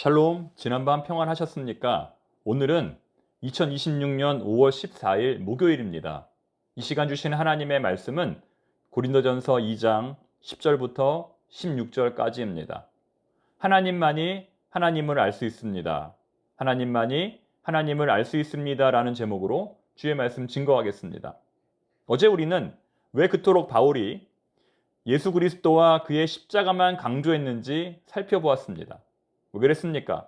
샬롬, 지난밤 평안하셨습니까? 오늘은 2026년 5월 14일 목요일입니다. 이 시간 주신 하나님의 말씀은 고린도전서 2장 10절부터 16절까지입니다. 하나님만이 하나님을 알 수 있습니다. 하나님만이 하나님을 알 수 있습니다. 라는 제목으로 주의 말씀 증거하겠습니다. 어제 우리는 왜 그토록 바울이 예수 그리스도와 그의 십자가만 강조했는지 살펴보았습니다. 왜 그랬습니까?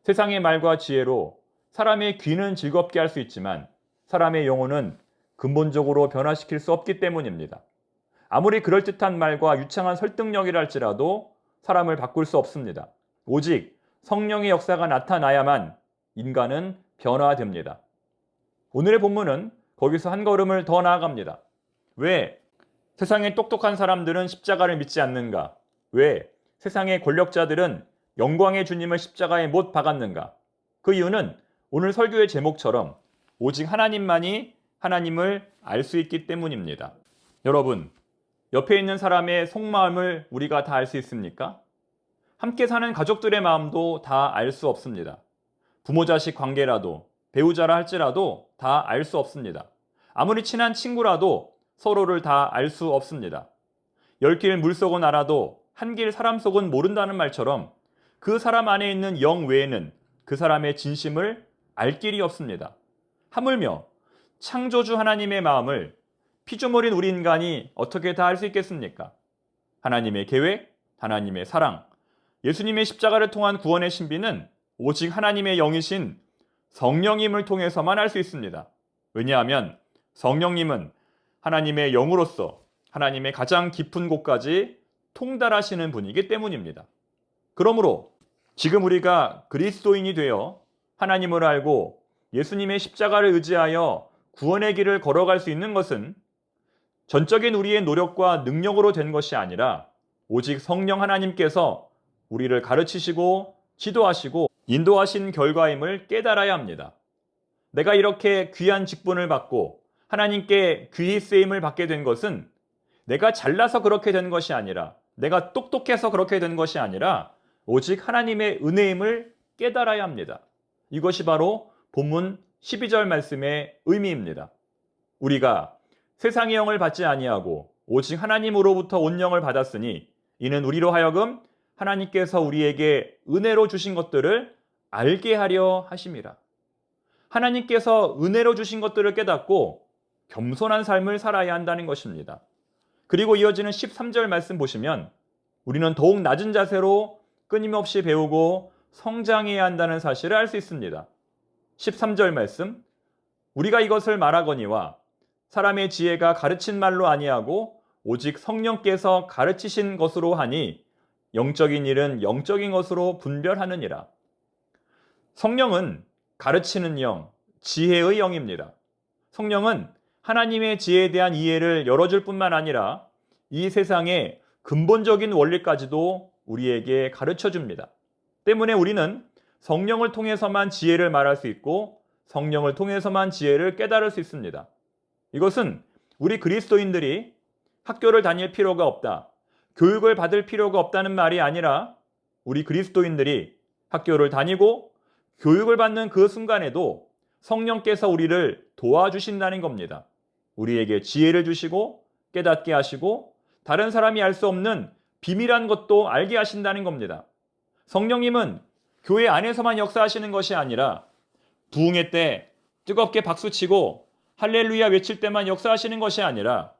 세상의 말과 지혜로 사람의 귀는 즐겁게 할 수 있지만 사람의 영혼은 근본적으로 변화시킬 수 없기 때문입니다. 아무리 그럴듯한 말과 유창한 설득력이라 할지라도 사람을 바꿀 수 없습니다. 오직 성령의 역사가 나타나야만 인간은 변화됩니다. 오늘의 본문은 거기서 한 걸음을 더 나아갑니다. 왜 세상의 똑똑한 사람들은 십자가를 믿지 않는가? 왜 세상의 권력자들은 영광의 주님을 십자가에 못 박았는가? 그 이유는 오늘 설교의 제목처럼 오직 하나님만이 하나님을 알 수 있기 때문입니다. 여러분, 옆에 있는 사람의 속마음을 우리가 다 알 수 있습니까? 함께 사는 가족들의 마음도 다 알 수 없습니다. 부모 자식 관계라도 배우자라 할지라도 다 알 수 없습니다. 아무리 친한 친구라도 서로를 다 알 수 없습니다. 열 길 물속은 알아도 한 길 사람 속은 모른다는 말처럼 그 사람 안에 있는 영 외에는 그 사람의 진심을 알 길이 없습니다. 하물며 창조주 하나님의 마음을 피조물인 우리 인간이 어떻게 다 알 수 있겠습니까? 하나님의 계획, 하나님의 사랑, 예수님의 십자가를 통한 구원의 신비는 오직 하나님의 영이신 성령님을 통해서만 알 수 있습니다. 왜냐하면 성령님은 하나님의 영으로서 하나님의 가장 깊은 곳까지 통달하시는 분이기 때문입니다. 그러므로 지금 우리가 그리스도인이 되어 하나님을 알고 예수님의 십자가를 의지하여 구원의 길을 걸어갈 수 있는 것은 전적인 우리의 노력과 능력으로 된 것이 아니라 오직 성령 하나님께서 우리를 가르치시고 지도하시고 인도하신 결과임을 깨달아야 합니다. 내가 이렇게 귀한 직분을 받고 하나님께 귀히 쓰임을 받게 된 것은 내가 잘나서 그렇게 된 것이 아니라 내가 똑똑해서 그렇게 된 것이 아니라 오직 하나님의 은혜임을 깨달아야 합니다. 이것이 바로 본문 12절 말씀의 의미입니다. 우리가 세상의 영을 받지 아니하고 오직 하나님으로부터 온 영을 받았으니 이는 우리로 하여금 하나님께서 우리에게 은혜로 주신 것들을 알게 하려 하심이라. 하나님께서 은혜로 주신 것들을 깨닫고 겸손한 삶을 살아야 한다는 것입니다. 그리고 이어지는 13절 말씀 보시면 우리는 더욱 낮은 자세로 끊임없이 배우고 성장해야 한다는 사실을 알 수 있습니다. 13절 말씀, 우리가 이것을 말하거니와 사람의 지혜가 가르친 말로 아니하고 오직 성령께서 가르치신 것으로 하니 영적인 일은 영적인 것으로 분별하느니라. 성령은 가르치는 영, 지혜의 영입니다. 성령은 하나님의 지혜에 대한 이해를 열어줄 뿐만 아니라 이 세상의 근본적인 원리까지도 우리에게 가르쳐줍니다. 때문에 우리는 성령을 통해서만 지혜를 말할 수 있고 성령을 통해서만 지혜를 깨달을 수 있습니다. 이것은 우리 그리스도인들이 학교를 다닐 필요가 없다, 교육을 받을 필요가 없다는 말이 아니라 우리 그리스도인들이 학교를 다니고 교육을 받는 그 순간에도 성령께서 우리를 도와주신다는 겁니다. 우리에게 지혜를 주시고 깨닫게 하시고 다른 사람이 알 수 없는 비밀한 것도 알게 하신다는 겁니다. 성령님은 교회 안에서만 역사하시는 것이 아니라 부흥회 때 뜨겁게 박수치고 할렐루야 외칠 때만 역사하시는 것이 아니라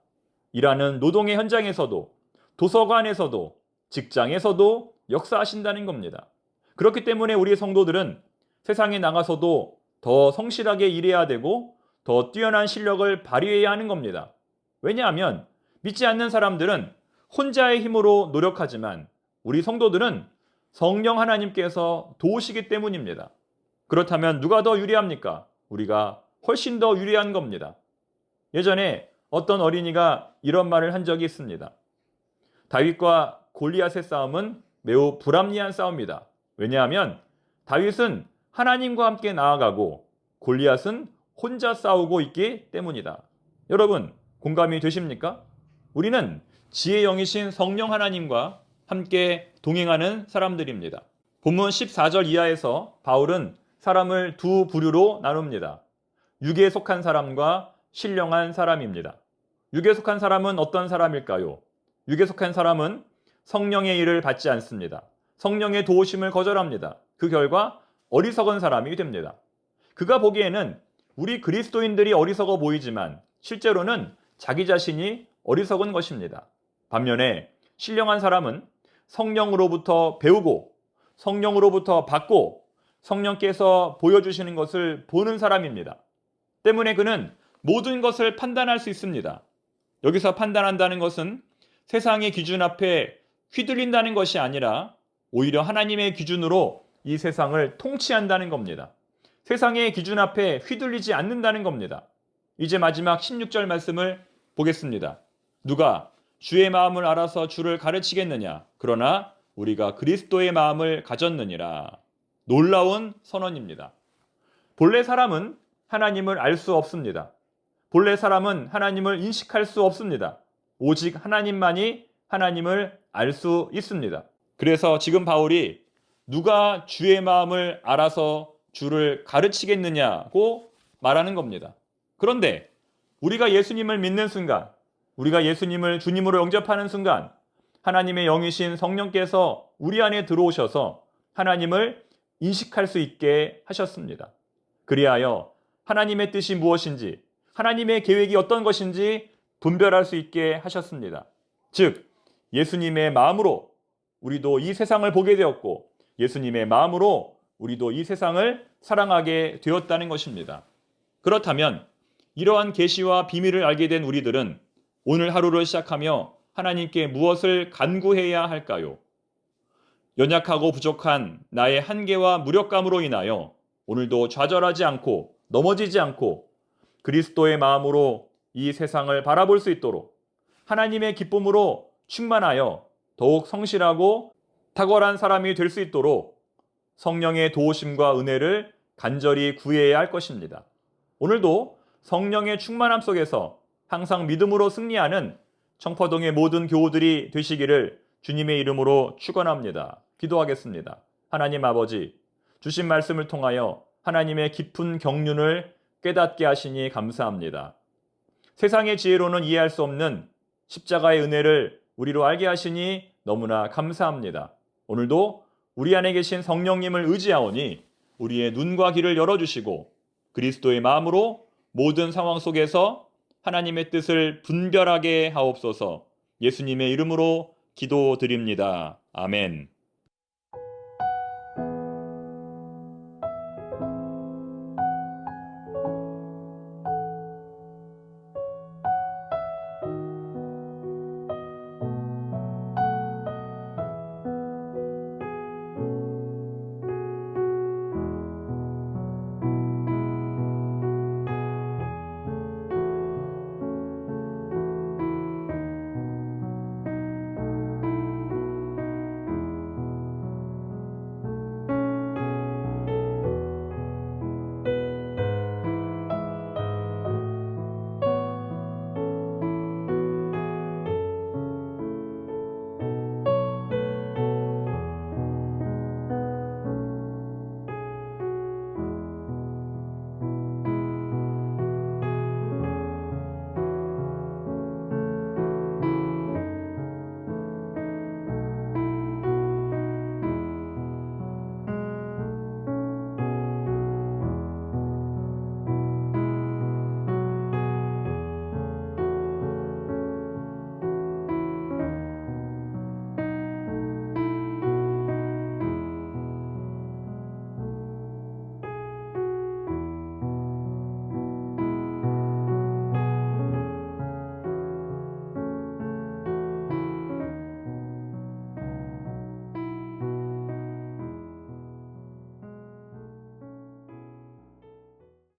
일하는 노동의 현장에서도 도서관에서도 직장에서도 역사하신다는 겁니다. 그렇기 때문에 우리 성도들은 세상에 나가서도 더 성실하게 일해야 되고 더 뛰어난 실력을 발휘해야 하는 겁니다. 왜냐하면 믿지 않는 사람들은 혼자의 힘으로 노력하지만 우리 성도들은 성령 하나님께서 도우시기 때문입니다. 그렇다면 누가 더 유리합니까? 우리가 훨씬 더 유리한 겁니다. 예전에 어떤 어린이가 이런 말을 한 적이 있습니다. 다윗과 골리앗의 싸움은 매우 불합리한 싸움이다. 왜냐하면 다윗은 하나님과 함께 나아가고 골리앗은 혼자 싸우고 있기 때문이다. 여러분, 공감이 되십니까? 우리는 지혜의 영이신 성령 하나님과 함께 동행하는 사람들입니다. 본문 14절 이하에서 바울은 사람을 두 부류로 나눕니다. 육에 속한 사람과 신령한 사람입니다. 육에 속한 사람은 어떤 사람일까요? 육에 속한 사람은 성령의 일을 받지 않습니다. 성령의 도우심을 거절합니다. 그 결과 어리석은 사람이 됩니다. 그가 보기에는 우리 그리스도인들이 어리석어 보이지만 실제로는 자기 자신이 어리석은 것입니다. 반면에 신령한 사람은 성령으로부터 배우고 성령으로부터 받고 성령께서 보여주시는 것을 보는 사람입니다. 때문에 그는 모든 것을 판단할 수 있습니다. 여기서 판단한다는 것은 세상의 기준 앞에 휘둘린다는 것이 아니라 오히려 하나님의 기준으로 이 세상을 통치한다는 겁니다. 세상의 기준 앞에 휘둘리지 않는다는 겁니다. 이제 마지막 16절 말씀을 보겠습니다. 누가 주의 마음을 알아서 주를 가르치겠느냐? 그러나 우리가 그리스도의 마음을 가졌느니라. 놀라운 선언입니다. 본래 사람은 하나님을 알 수 없습니다. 본래 사람은 하나님을 인식할 수 없습니다. 오직 하나님만이 하나님을 알 수 있습니다. 그래서 지금 바울이 누가 주의 마음을 알아서 주를 가르치겠느냐고 말하는 겁니다. 그런데 우리가 예수님을 믿는 순간, 우리가 예수님을 주님으로 영접하는 순간 하나님의 영이신 성령께서 우리 안에 들어오셔서 하나님을 인식할 수 있게 하셨습니다. 그리하여 하나님의 뜻이 무엇인지, 하나님의 계획이 어떤 것인지 분별할 수 있게 하셨습니다. 즉, 예수님의 마음으로 우리도 이 세상을 보게 되었고 예수님의 마음으로 우리도 이 세상을 사랑하게 되었다는 것입니다. 그렇다면 이러한 계시와 비밀을 알게 된 우리들은 오늘 하루를 시작하며 하나님께 무엇을 간구해야 할까요? 연약하고 부족한 나의 한계와 무력감으로 인하여 오늘도 좌절하지 않고 넘어지지 않고 그리스도의 마음으로 이 세상을 바라볼 수 있도록 하나님의 기쁨으로 충만하여 더욱 성실하고 탁월한 사람이 될 수 있도록 성령의 도우심과 은혜를 간절히 구해야 할 것입니다. 오늘도 성령의 충만함 속에서 항상 믿음으로 승리하는 청포동의 모든 교우들이 되시기를 주님의 이름으로 축원합니다. 기도하겠습니다. 하나님 아버지, 주신 말씀을 통하여 하나님의 깊은 경륜을 깨닫게 하시니 감사합니다. 세상의 지혜로는 이해할 수 없는 십자가의 은혜를 우리로 알게 하시니 너무나 감사합니다. 오늘도 우리 안에 계신 성령님을 의지하오니 우리의 눈과 귀를 열어주시고 그리스도의 마음으로 모든 상황 속에서 하나님의 뜻을 분별하게 하옵소서. 예수님의 이름으로 기도드립니다. 아멘.